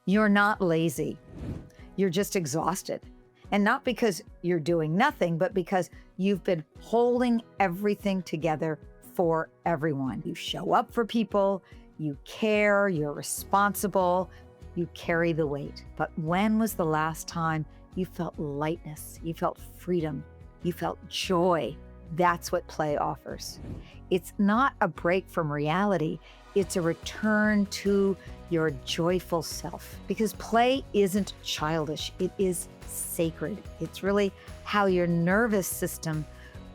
You're not lazy. You're just exhausted. And not because you're doing nothing, but because you've been holding everything together for everyone. You show up for people, you care, you're responsible, you carry the weight. But when was the last time you felt lightness, you felt freedom, you felt joy? That's what play offers. It's not a break from reality. It's a return to your joyful self, because play isn't childish. It is sacred. It's really how your nervous system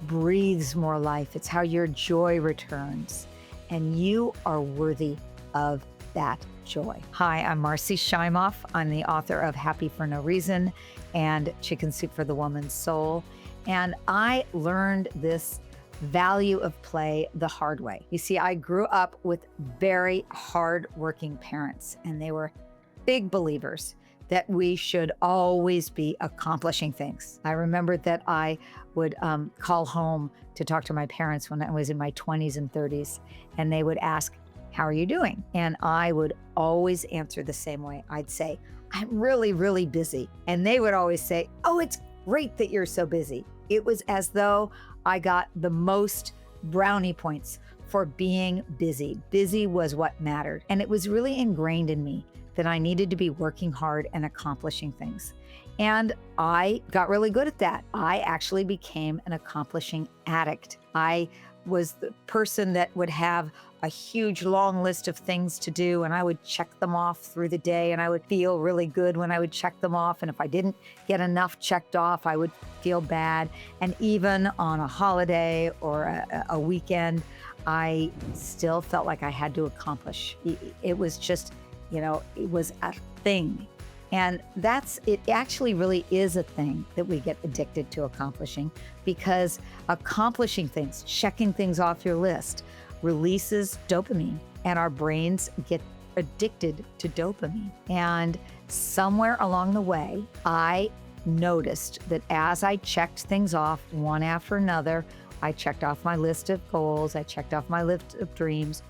breathes more life. It's how your joy returns, and you are worthy of that joy. Hi, I'm Marci Shimoff. I'm the author of Happy for No Reason and Chicken Soup for the Woman's Soul. And I learned this value of play the hard way. You see, I grew up with very hardworking parents, and they were big believers that we should always be accomplishing things. I remember that I would call home to talk to my parents when I was in my 20s and 30s, and they would ask, "How are you doing?" And I would always answer the same way. I'd say, "I'm really, really busy." And they would always say, "Oh, it's great that you're so busy." It was as though I got the most brownie points for being busy. Busy was what mattered. And it was really ingrained in me that I needed to be working hard and accomplishing things. And I got really good at that. I actually became an accomplishing addict. I was the person that would have a huge long list of things to do, and I would check them off through the day, and I would feel really good when I would check them off. And if I didn't get enough checked off, I would feel bad. And even on a holiday or a weekend, I still felt like I had to accomplish. It was just, it was a thing. And it actually really is a thing that we get addicted to accomplishing, because accomplishing things, checking things off your list, releases dopamine, and our brains get addicted to dopamine. And somewhere along the way, I noticed that as I checked things off one after another, I checked off my list of goals, I checked off my list of dreams,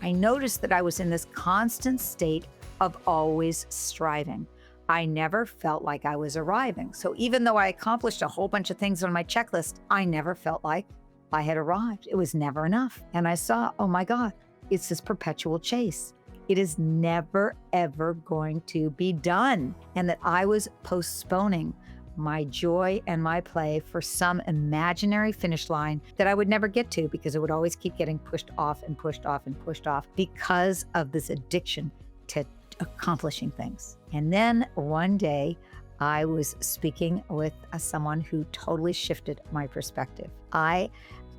I noticed that I was in this constant state of always striving. I never felt like I was arriving. So even though I accomplished a whole bunch of things on my checklist, I never felt like I had arrived. It was never enough. And I saw, oh my God, it's this perpetual chase. It is never, ever going to be done. And that I was postponing my joy and my play for some imaginary finish line that I would never get to, because it would always keep getting pushed off and pushed off and pushed off because of this addiction to accomplishing things. And then one day I was speaking with someone who totally shifted my perspective. I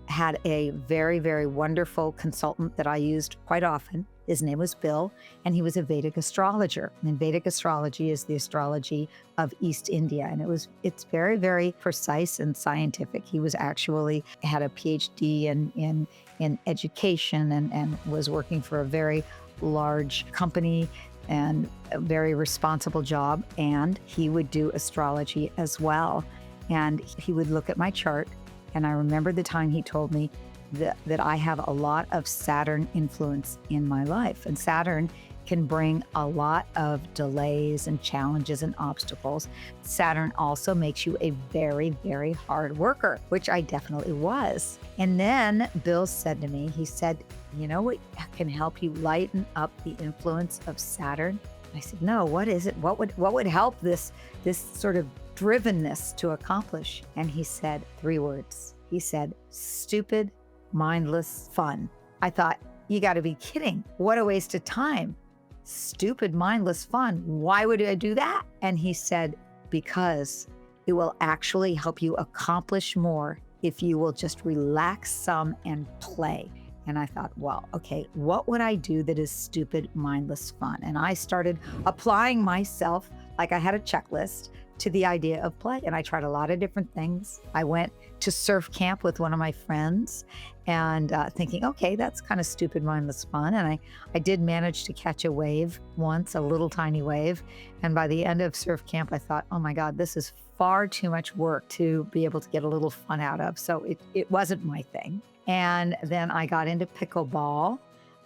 had a very, very wonderful consultant that I used quite often. His name was Bill, and he was a Vedic astrologer. And Vedic astrology is the astrology of East India. And it's very, very precise and scientific. He was actually had a PhD in education and was working for a very large company and a very responsible job. And he would do astrology as well. And he would look at my chart. And I remember the time he told me that I have a lot of Saturn influence in my life. And Saturn can bring a lot of delays and challenges and obstacles. Saturn also makes you a very, very hard worker, which I definitely was. And then Bill said to me, he said, "You know what can help you lighten up the influence of Saturn?" I said, "No, what is it? What would help this sort of drivenness to accomplish?" And he said 3 words. He said, "Stupid, mindless fun." I thought, you got to be kidding. What a waste of time. Stupid, mindless fun. Why would I do that? And he said, because it will actually help you accomplish more if you will just relax some and play. And I thought, well, okay, what would I do that is stupid, mindless fun? And I started applying myself like I had a checklist to the idea of play. And I tried a lot of different things. I went to surf camp with one of my friends and thinking, okay, that's kind of stupid, mindless fun. And I did manage to catch a wave once, a little tiny wave. And by the end of surf camp, I thought, oh my God, this is far too much work to be able to get a little fun out of. So it wasn't my thing. And then I got into pickleball.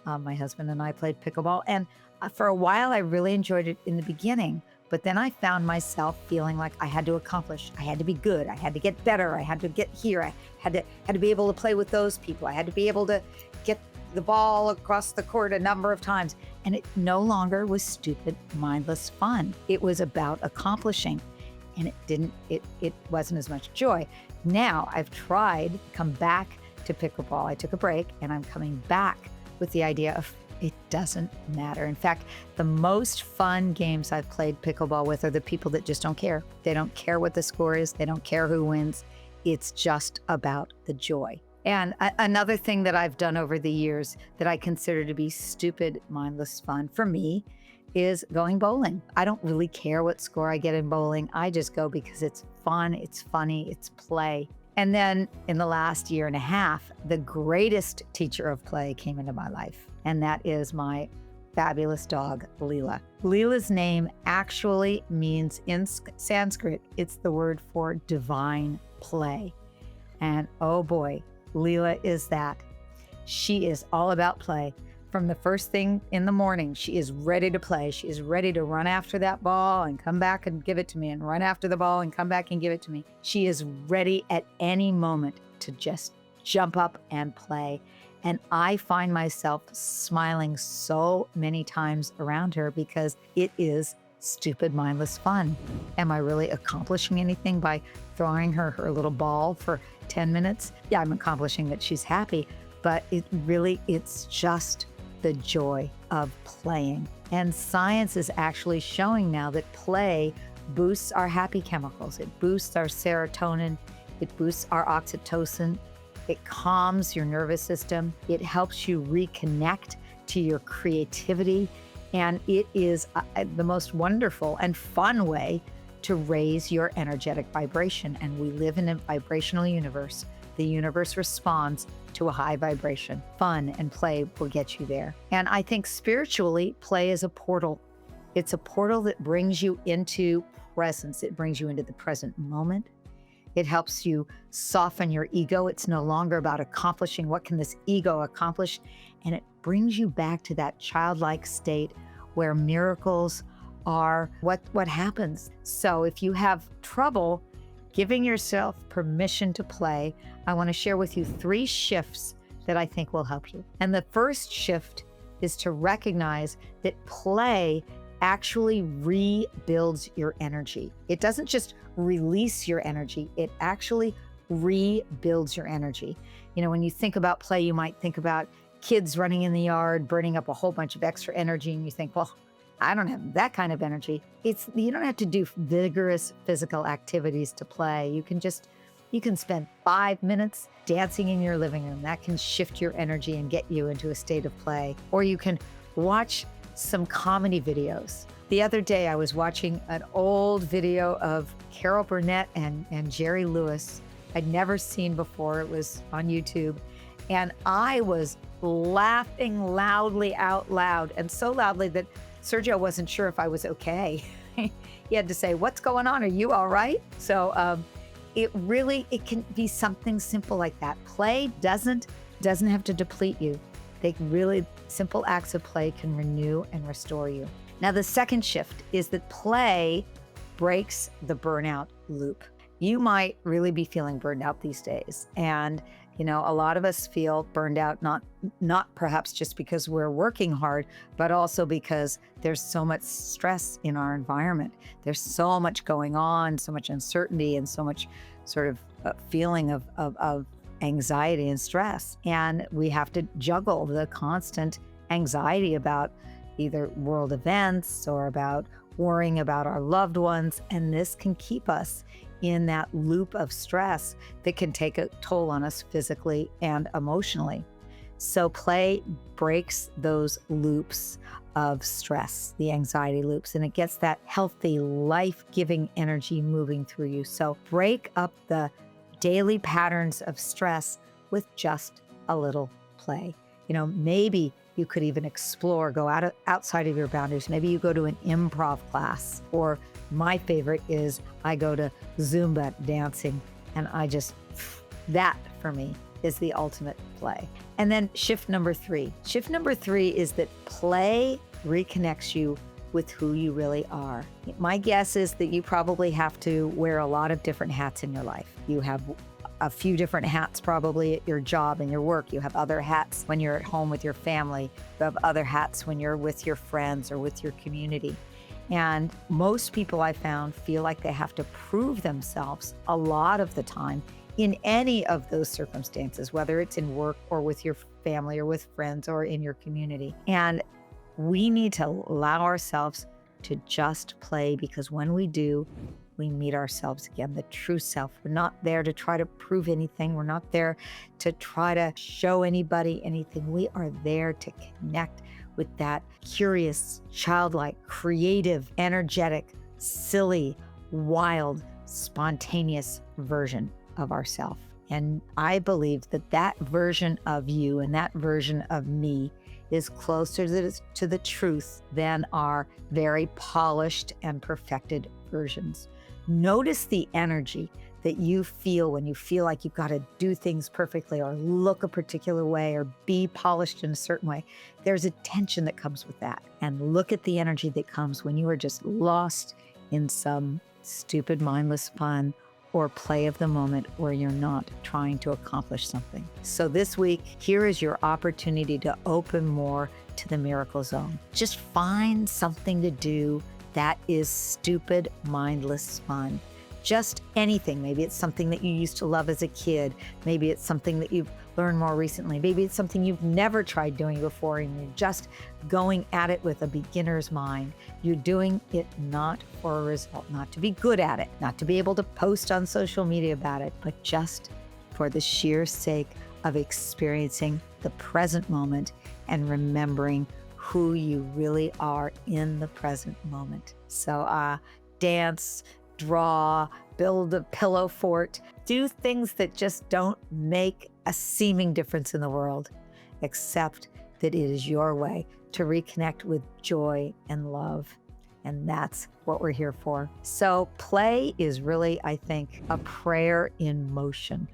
My husband and I played pickleball, and For a while, I really enjoyed it in the beginning, but then I found myself feeling like I had to accomplish, I had to be good, I had to get better, I had to get here, I had to be able to play with those people, I had to be able to get the ball across the court a number of times. And it no longer was stupid, mindless fun. It was about accomplishing, and it wasn't as much joy. Now I've tried to come back to pickleball. I took a break, and I'm coming back with the idea of it doesn't matter. In fact, the most fun games I've played pickleball with are the people that just don't care. They don't care what the score is. They don't care who wins. It's just about the joy. And another thing that I've done over the years that I consider to be stupid, mindless fun for me is going bowling. I don't really care what score I get in bowling. I just go because it's fun, it's funny, it's play. And then in the last year and a half, the greatest teacher of play came into my life, and that is my fabulous dog, Leela. Leela's name actually means, in Sanskrit, it's the word for divine play. And oh boy, Leela is that. She is all about play. From the first thing in the morning, she is ready to play. She is ready to run after that ball and come back and give it to me, and run after the ball and come back and give it to me. She is ready at any moment to just jump up and play. And I find myself smiling so many times around her because it is stupid, mindless fun. Am I really accomplishing anything by throwing her little ball for 10 minutes? Yeah, I'm accomplishing that she's happy, but it's just the joy of playing. And science is actually showing now that play boosts our happy chemicals. It boosts our serotonin. It boosts our oxytocin. It calms your nervous system. It helps you reconnect to your creativity. And it is the most wonderful and fun way to raise your energetic vibration. And we live in a vibrational universe. The universe responds to a high vibration. Fun and play will get you there. And I think spiritually, play is a portal. It's a portal that brings you into presence. It brings you into the present moment. It helps you soften your ego. It's no longer about accomplishing what can this ego accomplish. And it brings you back to that childlike state where miracles are what happens. So if you have trouble giving yourself permission to play, I want to share with you 3 shifts that I think will help you. And the first shift is to recognize that play actually rebuilds your energy. It doesn't just release your energy, it actually rebuilds your energy. You know, when you think about play, you might think about kids running in the yard, burning up a whole bunch of extra energy, and you think, well, I don't have that kind of energy. You don't have to do vigorous physical activities to play. You can spend 5 minutes dancing in your living room. That can shift your energy and get you into a state of play. Or you can watch some comedy videos. The other day I was watching an old video of Carol Burnett and Jerry Lewis I'd never seen before. It was on YouTube. And I was laughing loudly out loud, and so loudly that Sergio wasn't sure if I was okay. He had to say, "What's going on? Are you all right?" So it can be something simple like that. Play doesn't have to deplete you. Really simple acts of play can renew and restore you. Now, the second shift is that play breaks the burnout loop. You might really be feeling burned out these days. And you know, a lot of us feel burned out, not perhaps just because we're working hard, but also because there's so much stress in our environment. There's so much going on, so much uncertainty, and so much sort of feeling of anxiety and stress. And we have to juggle the constant anxiety about either world events or about worrying about our loved ones. And this can keep us in that loop of stress that can take a toll on us physically and emotionally. So play breaks those loops of stress, the anxiety loops, and it gets that healthy, life-giving energy moving through you. So break up the daily patterns of stress with just a little play. You know, maybe you could even explore, go outside of your boundaries. Maybe you go to an improv class, or my favorite is I go to Zumba dancing, and that for me is the ultimate play. And then shift number 3. Shift number 3 is that play reconnects you with who you really are. My guess is that you probably have to wear a lot of different hats in your life. You have a few different hats probably at your job and your work. You have other hats when you're at home with your family. You have other hats when you're with your friends or with your community. And most people I found feel like they have to prove themselves a lot of the time in any of those circumstances, whether it's in work or with your family or with friends or in your community. And we need to allow ourselves to just play, because when we do, we meet ourselves again, the true self. We're not there to try to prove anything. We're not there to try to show anybody anything. We are there to connect with that curious, childlike, creative, energetic, silly, wild, spontaneous version of ourselves. And I believe that that version of you and that version of me is closer to the truth than our very polished and perfected versions. Notice the energy that you feel when you feel like you've got to do things perfectly or look a particular way or be polished in a certain way. There's a tension that comes with that. And look at the energy that comes when you are just lost in some stupid, mindless fun or play of the moment where you're not trying to accomplish something. So this week, here is your opportunity to open more to the miracle zone. Just find something to do that is stupid, mindless fun. Just anything. Maybe it's something that you used to love as a kid. Maybe it's something that you've learned more recently. Maybe it's something you've never tried doing before and you're just going at it with a beginner's mind. You're doing it not for a result, not to be good at it, not to be able to post on social media about it, but just for the sheer sake of experiencing the present moment and remembering who you really are in the present moment. So dance, draw, build a pillow fort, do things that just don't make a seeming difference in the world, except that it is your way to reconnect with joy and love. And that's what we're here for. So play is really, I think, a prayer in motion.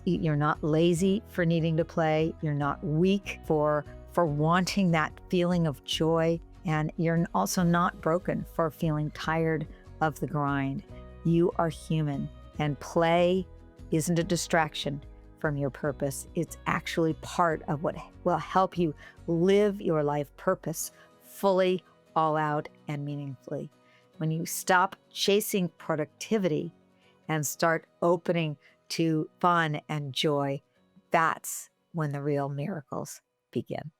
You're not lazy for needing to play. You're not weak for wanting that feeling of joy. And you're also not broken for feeling tired of the grind. You are human, and play isn't a distraction from your purpose. It's actually part of what will help you live your life purpose fully, all out, and meaningfully. When you stop chasing productivity and start opening to fun and joy, that's when the real miracles begin.